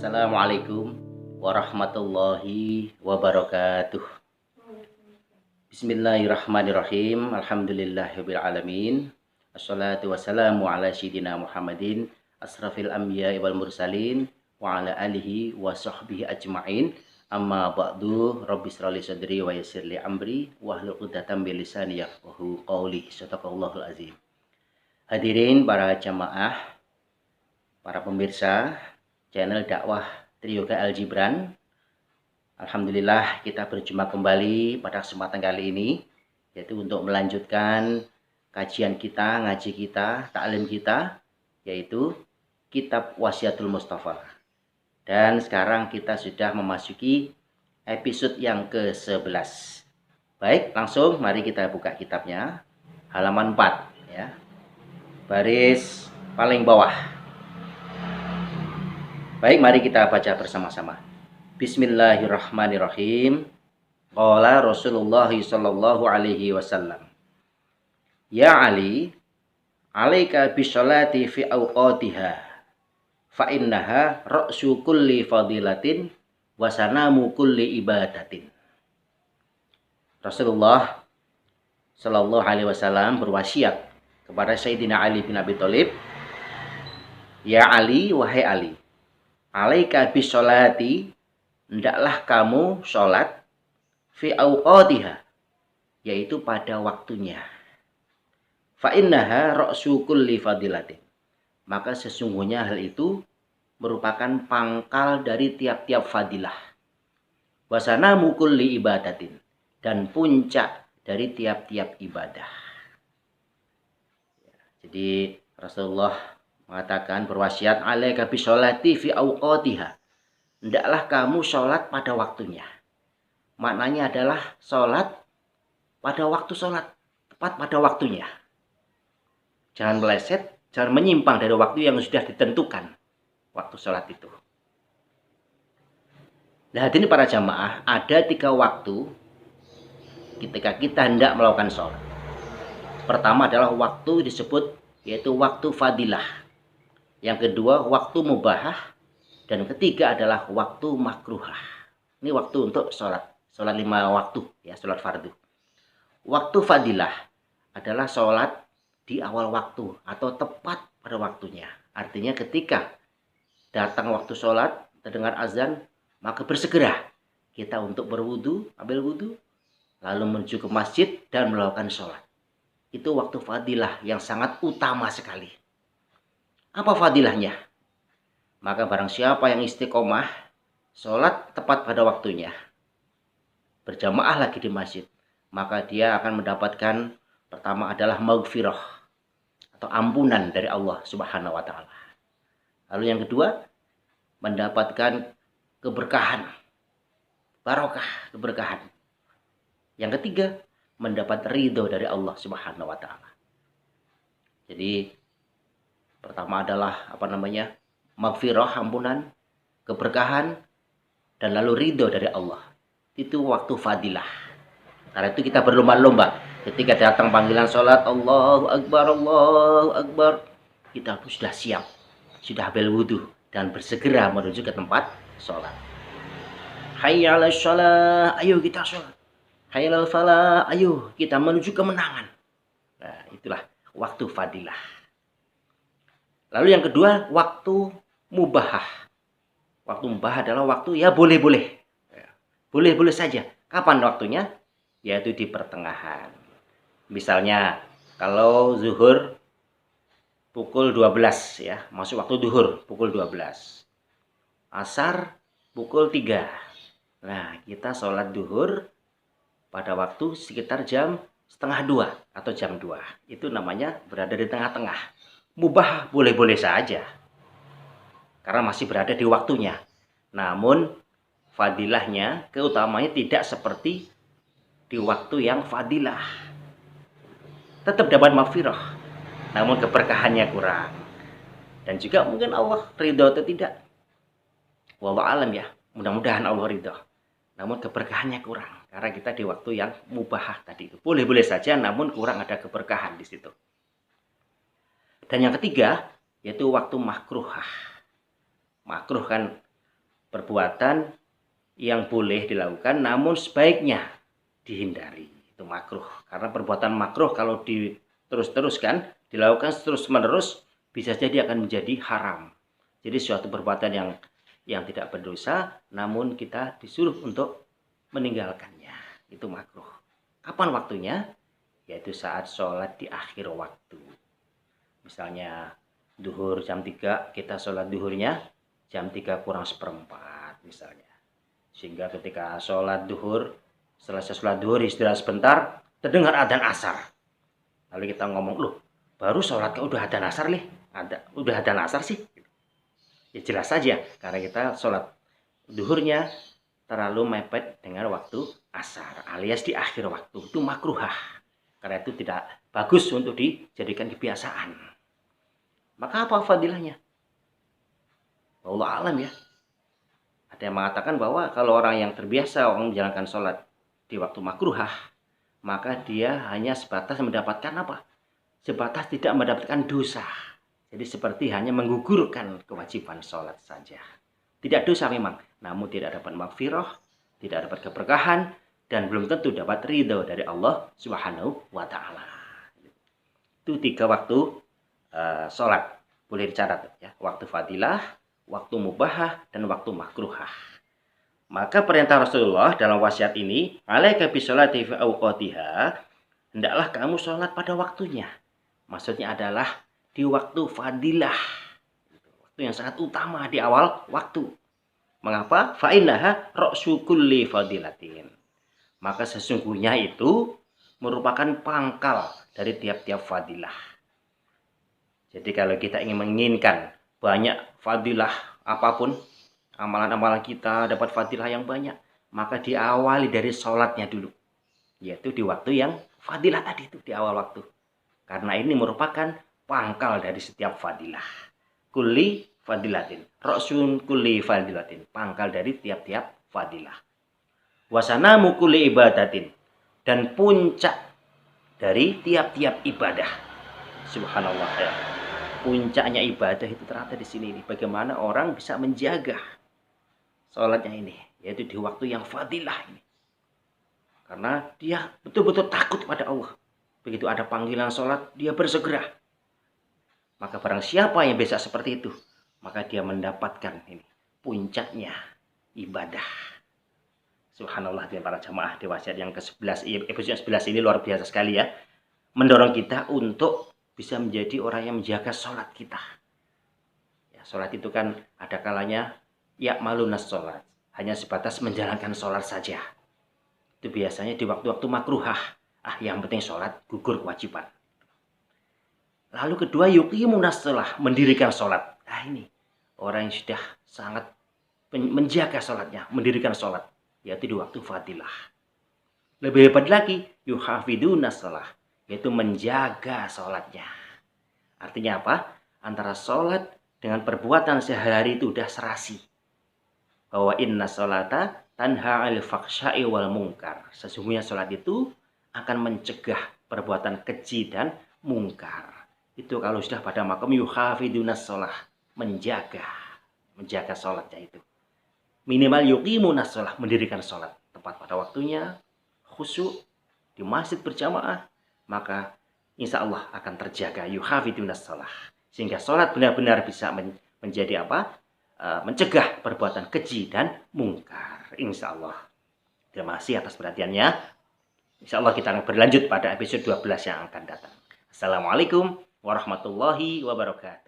Assalamualaikum warahmatullahi wabarakatuh. Bismillahirrahmanirrahim. Alhamdulillahirabbil alamin. Assalatu wassalamu ala sayyidina Muhammadin asrafil anbiya'i wal mursalin wa ala alihi wa sahbihi ajmain. Amma ba'du, rabbi shrah li sadri wa yassir li amri wahlul 'uqdatam min lisani yafqahu qawli. Shadaqallahul azim. Hadirin para jamaah, para pemirsa channel dakwah Trioga Al Gibran. Alhamdulillah kita berjumpa kembali pada kesempatan kali ini, yaitu untuk melanjutkan kajian kita, ngaji kita, taklim kita, yaitu kitab Wasiatul Mustafa. Dan sekarang kita sudah memasuki episode yang ke-11. Baik, langsung mari kita buka kitabnya, halaman 4 ya. Baris paling bawah. Baik, mari kita baca bersama-sama. Bismillahirrahmanirrahim. Qala Rasulullah sallallahu alaihi wasallam. Ya Ali, alaika bisolati fi awqatiha. Fa innaha ra'su kulli fadilatin wa sanamu kulli ibadatin. Rasulullah sallallahu alaihi wasallam berwasiat kepada Sayyidina Ali bin Abi Thalib. Ya Ali, wahai Ali, alaika bisolati, hendaklah kamu sholat fi awqatiha, yaitu pada waktunya. Fa innaha ra'su kulli fadilatin, maka sesungguhnya hal itu merupakan pangkal dari tiap-tiap fadilah. Wasanamu kulli ibadatin, dan puncak dari tiap-tiap ibadah. Jadi Rasulullah mengatakan, berwasiat, alaika bisolati fi awqatiha, hendaklah kamu sholat pada waktunya. Maknanya adalah sholat pada waktu sholat, tepat pada waktunya. Jangan meleset, jangan menyimpang dari waktu yang sudah ditentukan waktu sholat itu. Nah, hadirin para jamaah, ada 3 waktu ketika kita hendak melakukan sholat. Pertama adalah waktu disebut, yaitu waktu fadilah. Yang kedua waktu mubahah, dan ketiga adalah waktu makruhah. Ini waktu untuk sholat 5 waktu ya, sholat fardu. Waktu fadilah adalah sholat di awal waktu atau tepat pada waktunya. Artinya ketika datang waktu sholat, terdengar azan, maka bersegera kita untuk berwudu, ambil wudu, lalu menuju ke masjid dan melakukan sholat. Itu waktu fadilah yang sangat utama sekali. Apa fadilahnya? Maka barang siapa yang istiqomah, sholat tepat pada waktunya, berjamaah lagi di masjid, maka dia akan mendapatkan, pertama adalah maghfirah atau ampunan dari Allah Subhanahu wa ta'ala. Lalu yang kedua, mendapatkan keberkahan, barokah, keberkahan. Yang ketiga, mendapat ridho dari Allah Subhanahu wa ta'ala. Jadi pertama adalah maghfirah, ampunan, keberkahan, dan lalu ridho dari Allah. Itu waktu fadilah. Karena itu kita berlomba-lomba. Ketika datang panggilan sholat, Allahu Akbar, kita sudah siap, sudah ambil wudhu, dan bersegera menuju ke tempat sholat. Hayya 'alas shalah, ayo kita sholat. Hayya 'alal falah, ayo kita menuju kemenangan. Nah, itulah waktu fadilah. Lalu yang kedua, waktu mubahah. Waktu mubahah adalah waktu ya boleh-boleh. Boleh-boleh saja. Kapan waktunya? Yaitu di pertengahan. Misalnya, kalau zuhur pukul 12 ya, masuk waktu zuhur pukul 12. Asar pukul 3. Nah, kita sholat zuhur pada waktu sekitar jam setengah 2 atau jam 2. Itu namanya berada di tengah-tengah. Mubah boleh-boleh saja, karena masih berada di waktunya. Namun fadilahnya, keutamanya tidak seperti di waktu yang fadilah. Tetap dapat maghfirah, namun keberkahannya kurang. Dan juga mungkin Allah ridho atau tidak, wallahu alam ya, mudah-mudahan Allah ridho. Namun keberkahannya kurang, karena kita di waktu yang mubahah tadi itu. Boleh-boleh saja, namun kurang ada keberkahan di situ. Dan yang ketiga, yaitu waktu makruhah. Makruh kan perbuatan yang boleh dilakukan namun sebaiknya dihindari. Itu makruh. Karena perbuatan makruh kalau terus-teruskan, dilakukan terus-menerus, bisa jadi akan menjadi haram. Jadi suatu perbuatan yang tidak berdosa, namun kita disuruh untuk meninggalkannya. Itu makruh. Kapan waktunya? Yaitu saat sholat di akhir waktu. Misalnya duhur jam 3, kita sholat duhurnya jam 3 kurang seperempat misalnya. Sehingga ketika sholat duhur, selesai sholat duhur istirahat sebentar, terdengar adzan asar. Lalu kita ngomong, loh baru sholat kok udah adzan asar nih? Udah adzan asar sih? Ya jelas saja, karena kita sholat duhurnya terlalu mepet dengan waktu asar, alias di akhir waktu. Itu makruhah. Karena itu tidak bagus untuk dijadikan kebiasaan. Maka apa fadilahnya? Allah alam ya. Ada yang mengatakan bahwa kalau orang yang terbiasa orang menjalankan sholat di waktu makruhah, maka dia hanya sebatas mendapatkan apa? Sebatas tidak mendapatkan dosa. Jadi seperti hanya menggugurkan kewajiban sholat saja. Tidak dosa memang, namun tidak dapat maghfirah, tidak dapat keberkahan, dan belum tentu dapat ridho dari Allah Subhanahu wa Ta'ala. Itu 3 waktu sholat. Boleh dicatat ya, waktu fadilah, waktu mubahah, dan waktu makruhah. Maka perintah Rasulullah dalam wasiat ini, alaika bisolati fi awqatiha, hendaklah kamu sholat pada waktunya. Maksudnya adalah di waktu fadilah, waktu yang sangat utama di awal waktu. Mengapa? Fa innaha ra'su kulli fadilatin. Maka sesungguhnya itu merupakan pangkal dari tiap-tiap fadilah. Jadi kalau kita ingin menginginkan banyak fadilah apapun, amalan-amalan kita dapat fadilah yang banyak, maka diawali dari sholatnya dulu. Yaitu di waktu yang fadilah tadi itu, di awal waktu. Karena ini merupakan pangkal dari setiap fadilah. Kulli fadilatin. Ra'sun kulli fadilatin. Pangkal dari tiap-tiap fadilah. Wasanamu kulli ibadatin. Dan puncak dari tiap-tiap ibadah. Subhanallah ya. Puncaknya ibadah itu ternyata di sini. Bagaimana orang bisa menjaga sholatnya ini. Yaitu di waktu yang fadilah ini. Karena dia betul-betul takut pada Allah. Begitu ada panggilan sholat, dia bersegera. Maka barang siapa yang bisa seperti itu, maka dia mendapatkan ini puncaknya ibadah. Subhanallah, dengan para jamaah di wasiat yang ke-11, episode 11 ini luar biasa sekali ya. Mendorong kita untuk bisa menjadi orang yang menjaga sholat kita. Ya, sholat itu kan ada kalanya ya malunas sholat. Hanya sebatas menjalankan sholat saja. Itu biasanya di waktu-waktu makruhah. Yang penting sholat, gugur kewajiban. Lalu kedua, yuqimunas shalah, mendirikan sholat. Ini orang yang sudah sangat menjaga sholatnya, mendirikan sholat, yaitu di waktu fadilah. Lebih hebat lagi, yuhafidunas shalah, yaitu menjaga sholatnya. Artinya apa? Antara sholat dengan perbuatan sehari itu sudah serasi. Bahwa inna sholata tanha 'anil fakhsya'i wal munkar. Sesungguhnya sholat itu akan mencegah perbuatan keji dan mungkar. Itu kalau sudah pada makom yuhafidunas shalah, menjaga sholatnya itu. Minimal yuqimunas shalah, mendirikan sholat tepat pada waktunya, khusyuk di masjid berjamaah, maka insya Allah akan terjaga yuhafidunas shalah, sehingga sholat benar-benar bisa menjadi apa? Mencegah perbuatan keji dan mungkar. Insya Allah. Terima kasih atas perhatiannya. Insya Allah kita akan berlanjut pada episode 12 yang akan datang. Assalamualaikum warahmatullahi wabarakatuh.